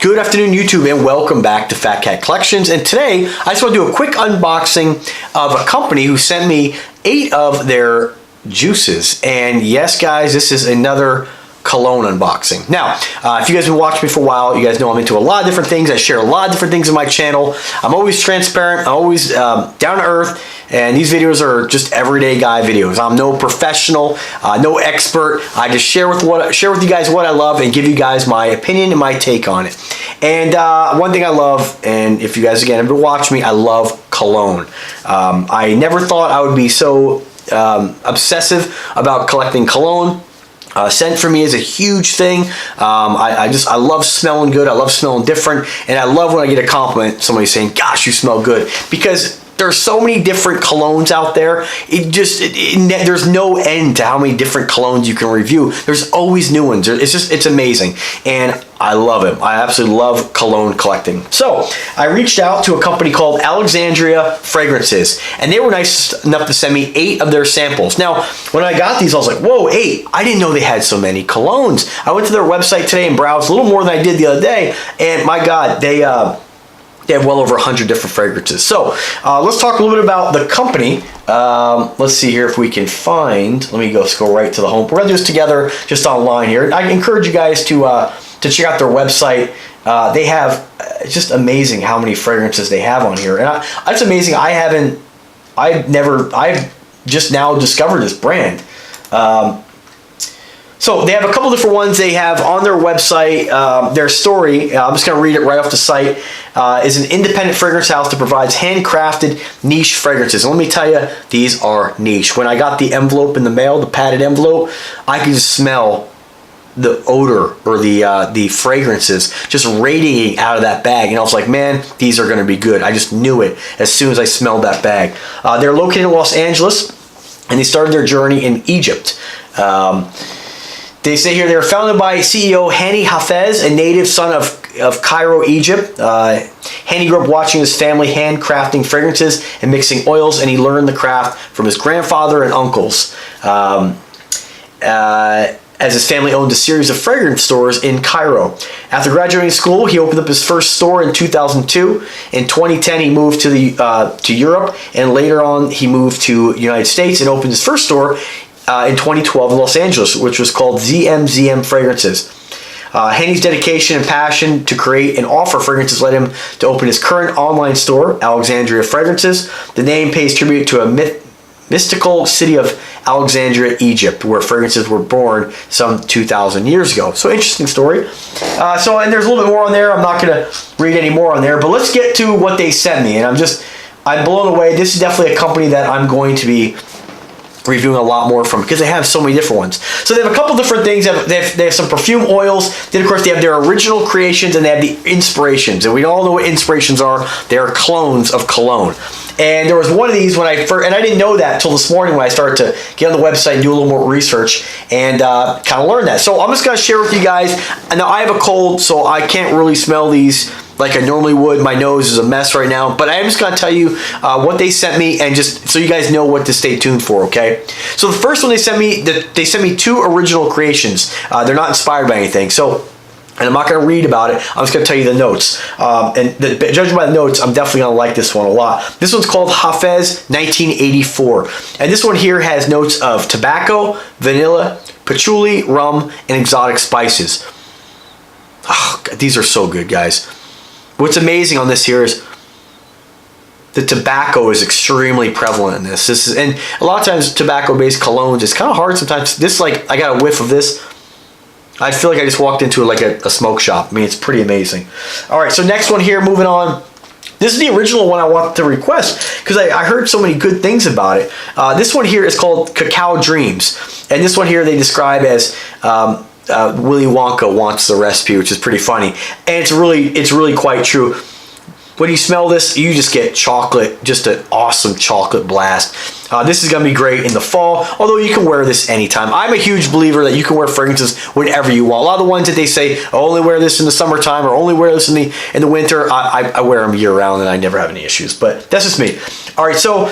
Good afternoon, YouTube, and welcome back to Fat Cat Collections. And today, I just want to do a quick unboxing of a company who sent me 8 of their juices. And yes, guys, this is another cologne unboxing. Now, if you guys have been watching me for a while, you guys know I'm into a lot of different things. I share a lot of different things on my channel. I'm always transparent. I'm always down to earth. And these videos are just everyday guy videos. I'm no professional, no expert. I just share with you guys what I love and give you guys my opinion and my take on it. And one thing I love, and if you guys again have been watching me, I love cologne. I never thought I would be so obsessive about collecting cologne. Scent for me is a huge thing. I love smelling good. I love smelling different, and I love when I get a compliment, somebody saying, "Gosh, you smell good," because there's so many different colognes out there. There's no end to how many different colognes you can review. There's always new ones. It's amazing, and I love it. I absolutely love cologne collecting. So I reached out to a company called Alexandria Fragrances, and they were nice enough to send me 8 of their samples. Now, when I got these, I was like, whoa, 8. I didn't know they had so many colognes. I went to their website today and browsed a little more than I did the other day, and my God, they have well over 100 different fragrances. So let's talk a little bit about the company. Let's see here if we can find, let me go scroll right to the home. We're gonna do this together just online here. I encourage you guys to check out their website. They have, it's just amazing how many fragrances they have on here. And it's amazing. I've just now discovered this brand. So they have a couple different ones they have on their website. Their story, I'm just going to read it right off the site, is an independent fragrance house that provides handcrafted niche fragrances. And let me tell you, these are niche. When I got the envelope in the mail, the padded envelope, I could just smell the odor or the fragrances just radiating out of that bag. And I was like, man, these are going to be good. I just knew it as soon as I smelled that bag. They're located in Los Angeles, and they started their journey in Egypt. They say here they were founded by CEO Hani Hafez, a native son of Cairo, Egypt. Hani grew up watching his family handcrafting fragrances and mixing oils, and he learned the craft from his grandfather and uncles. As his family owned a series of fragrance stores in Cairo. After graduating school, he opened up his first store in 2002. In 2010, he moved to Europe, and later on, he moved to the United States and opened his first store in 2012 in Los Angeles, which was called ZMZM Fragrances. Hani's dedication and passion to create and offer fragrances led him to open his current online store, Alexandria Fragrances. The name pays tribute to a mystical city of Alexandria, Egypt, where fragrances were born some 2,000 years ago. So interesting story. And there's a little bit more on there. I'm not going to read any more on there, but let's get to what they sent me. And I'm blown away. This is definitely a company that I'm going to be reviewing a lot more from because they have so many different ones. So they have a couple different things. They have some perfume oils. Then of course they have their original creations, and they have the inspirations. And we all know what inspirations are. They are clones of cologne. And there was one of these when I first, and I didn't know that until this morning when I started to get on the website and do a little more research and kind of learn that. So I'm just going to share with you guys. And now I have a cold, so I can't really smell these like I normally would. My nose is a mess right now, but I'm just going to tell you what they sent me, and just so you guys know what to stay tuned for, okay? So the first one they sent me 2 original creations. They're not inspired by anything, and I'm not going to read about it. I'm just going to tell you the notes. Judging by the notes, I'm definitely going to like this one a lot. This one's called Hafez 1984. And this one here has notes of tobacco, vanilla, patchouli, rum, and exotic spices. Oh, God, these are so good, guys. What's amazing on this here is the tobacco is extremely prevalent in this. And a lot of times tobacco-based colognes, it's kind of hard sometimes. I got a whiff of this. I feel like I just walked into like a smoke shop. I mean, it's pretty amazing. All right, so next one here, moving on. This is the original one I wanted to request because I heard so many good things about it. This one here is called Cacao Dreams. And this one here they describe as Willy Wonka wants the recipe, which is pretty funny. And it's really quite true. When you smell this, you just get chocolate, just an awesome chocolate blast. This is going to be great in the fall, although you can wear this anytime. I'm a huge believer that you can wear fragrances whenever you want. A lot of the ones that they say, oh, only wear this in the summertime or only wear this in the winter, I wear them year round and I never have any issues. But that's just me. All right, so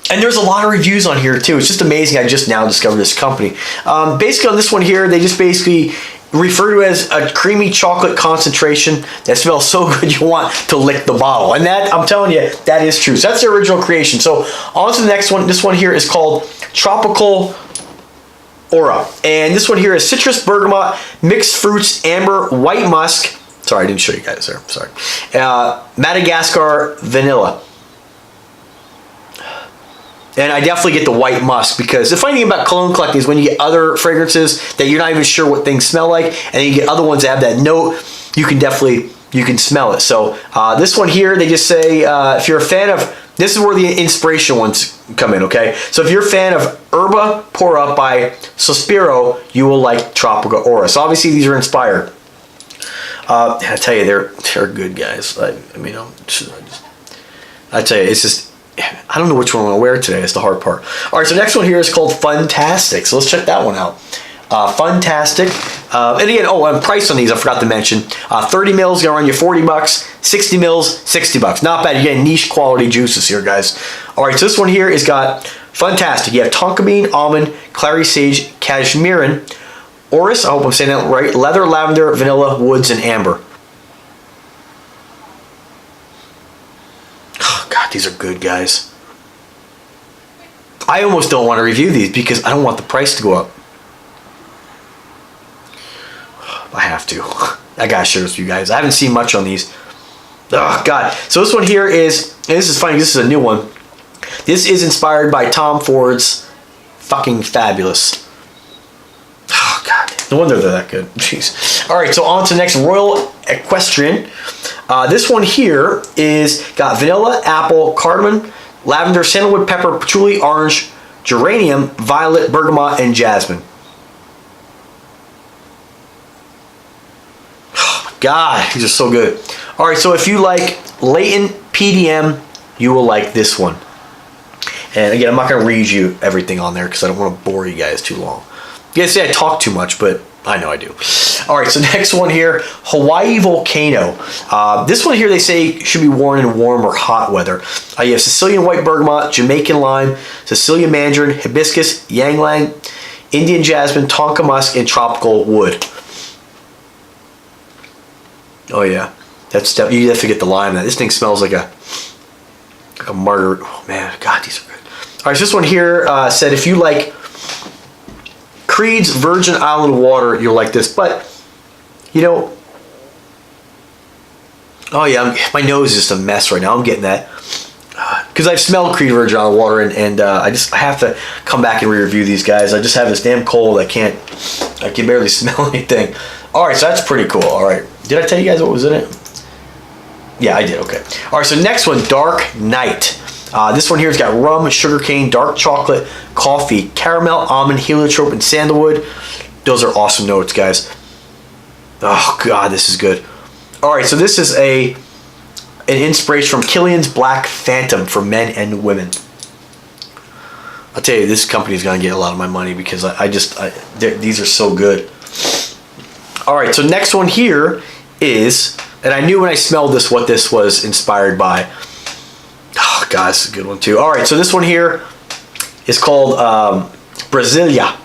And there's a lot of reviews on here too. It's just amazing. I just now discovered this company. Basically on this one here, they just basically referred to as a creamy chocolate concentration that smells so good you want to lick the bottle. And that, I'm telling you, that is true. So that's the original creation. So on to the next one. This one here is called Tropical Aura. And this one here is citrus, bergamot, mixed fruits, amber, white musk. Sorry, I didn't show you guys there. Sorry. Madagascar vanilla. And I definitely get the white musk, because the funny thing about cologne collecting is when you get other fragrances that you're not even sure what things smell like, and then you get other ones that have that note, you can smell it. So this one here, they just say, if you're a fan of, this is where the inspiration ones come in, okay? So if you're a fan of Herba Pura by Sospiro, you will like Tropical Aura. So obviously these are inspired. I tell you, they're good, guys. I tell you, it's just, I don't know which one I'm gonna wear today. It's the hard part. All right, so next one here is called Funtastic. So let's check that one out. Funtastic. And again, and price on these I forgot to mention. 30 mils gonna run you $40. 60 mils, $60. Not bad. You're getting niche quality juices here, guys. All right, so this one here has got Funtastic. You have tonka bean, almond, clary sage, cashmerean, orris. I hope I'm saying that right. Leather, lavender, vanilla, woods, and amber. These are good, guys. I almost don't want to review these because I don't want the price to go up. I have to. I gotta share this with you guys. I haven't seen much on these. Oh, God. So this one here is, and this is funny, this is a new one. This is inspired by Tom Ford's fucking Fabulous. Oh, God. No wonder they're that good. Jeez. All right, so on to the next, Royal Equestrian. This one here is got vanilla, apple, cardamom, lavender, sandalwood, pepper, patchouli, orange, geranium, violet, bergamot, and jasmine. Oh my God, these are so good. All right, so if you like latent PDM, you will like this one. And again, I'm not going to read you everything on there because I don't want to bore you guys too long. You guys say I talk too much, but I know I do. All right, so next one here, Hawaii Volcano. This one here they say should be worn in warm or hot weather. You have Sicilian white bergamot, Jamaican lime, Sicilian mandarin, hibiscus, ylang-ylang, Indian jasmine, tonka musk, and tropical wood. Oh yeah, you have to get the lime. This thing smells like a margarita. Oh man, God, these are good. All right, so this one here said if you like Creed's Virgin Island water, you'll like this. But, you know, oh yeah, my nose is just a mess right now. I'm getting that. Because I've smelled Creed Virgin Island water, and I have to come back and re-review these guys. I just have this damn cold. I can barely smell anything. All right, so that's pretty cool. All right. Did I tell you guys what was in it? Yeah, I did. Okay. All right, so next one, Dark Knight. This one here has got rum, sugarcane, dark chocolate, coffee, caramel, almond, heliotrope, and sandalwood. Those are awesome notes, guys. Oh, God, this is good. All right, so this is an inspiration from Killian's Black Phantom for men and women. I'll tell you, this company is going to get a lot of my money because these are so good. All right, so next one here is, and I knew when I smelled this what this was inspired by. Oh, God, this is a good one too. All right, so this one here is called Brasilia.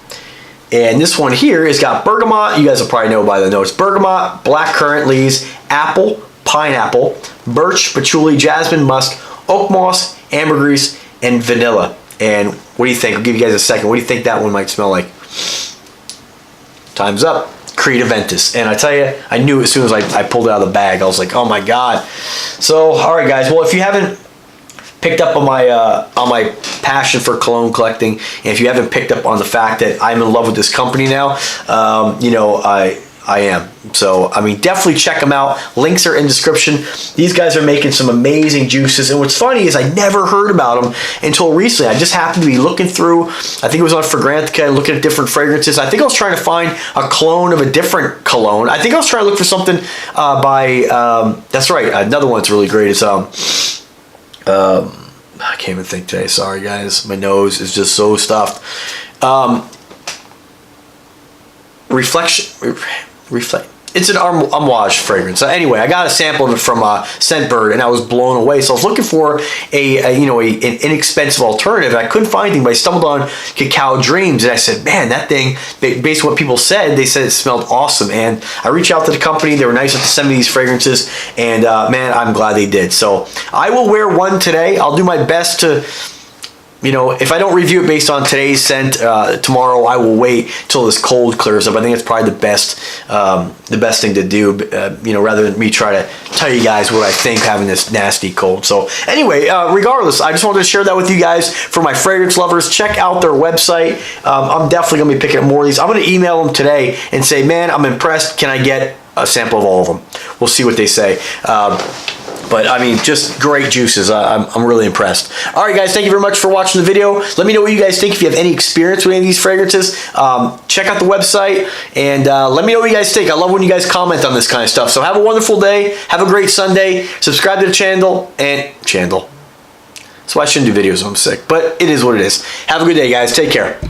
And this one here has got bergamot. You guys will probably know by the notes. Bergamot, black currant leaves, apple, pineapple, birch, patchouli, jasmine, musk, oak moss, ambergris, and vanilla. And what do you think? I'll give you guys a second. What do you think that one might smell like? Time's up. Creed Aventus. And I tell you, I knew as soon as I pulled it out of the bag, I was like, oh my God. So, all right, guys. Well, if you haven't picked up on my passion for cologne collecting, and if you haven't picked up on the fact that I'm in love with this company now, you know, I am. So, I mean, definitely check them out. Links are in description. These guys are making some amazing juices. And what's funny is I never heard about them until recently. I just happened to be looking through, I think it was on Fragrantica, looking at different fragrances. I think I was trying to find a clone of a different cologne. I think I was trying to look for something that's right, another one that's really great is, I can't even think today. Sorry, guys. My nose is just so stuffed. it's an homage fragrance. So anyway, I got a sample of it from Scentbird, and I was blown away. So I was looking for an inexpensive alternative. I couldn't find anything, but I stumbled on Cacao Dreams, and I said, man, that thing, based on what people said, they said it smelled awesome. And I reached out to the company. They were nice enough to send me these fragrances, and man, I'm glad they did. So I will wear one today. I'll do my best to, if I don't review it based on today's scent, tomorrow I will wait till this cold clears up. I think it's probably the best thing to do, rather than me try to tell you guys what I think having this nasty cold. So anyway, regardless, I just wanted to share that with you guys. For my fragrance lovers, check out their website. I'm definitely going to be picking up more of these. I'm going to email them today and say, man, I'm impressed. Can I get a sample of all of them? We'll see what they say. But I mean, just great juices. I'm really impressed. All right, guys, thank you very much for watching the video. Let me know what you guys think. If you have any experience with any of these fragrances, check out the website, and let me know what you guys think. I love when you guys comment on this kind of stuff. So have a wonderful day. Have a great Sunday. Subscribe to the channel. That's why I shouldn't do videos when I'm sick, but it is what it is. Have a good day, guys. Take care.